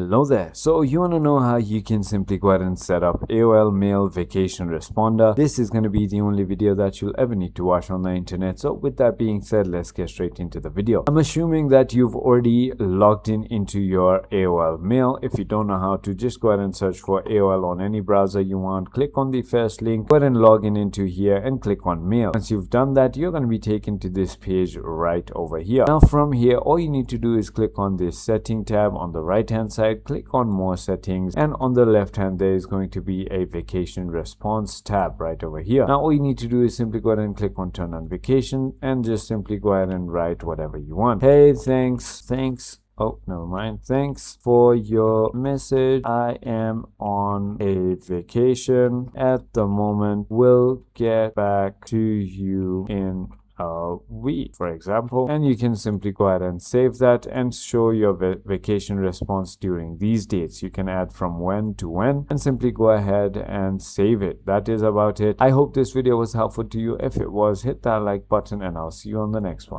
Hello there. So you want to know how you can simply go ahead and set up AOL Mail vacation responder. This is going to be the only video that you'll ever need to watch on the internet. So with that being said, let's get straight into the video. I'm assuming that you've already logged into your AOL Mail. If you don't know how to, just go ahead and search for AOL on any browser you want. Click on the first link, go ahead and log into here and click on Mail. Once you've done that, you're going to be taken to this page right over here. Now from here, all you need to do is click on this setting tab on the right hand side, click on more settings, and on the left hand there is going to be a vacation response tab right over here. Now all you need to do is simply go ahead and click on turn on vacation and just simply go ahead and write whatever you want. Hey, thanks. Oh, never mind. Thanks for your message. I am on a vacation at the moment. We'll get back to you in a week, for example, and you can simply go ahead and save that and show your vacation response during these dates. You can add from when to when and simply go ahead and save it. That is about it. I hope this video was helpful to you. If it was, hit that like button and I'll see you on the next one.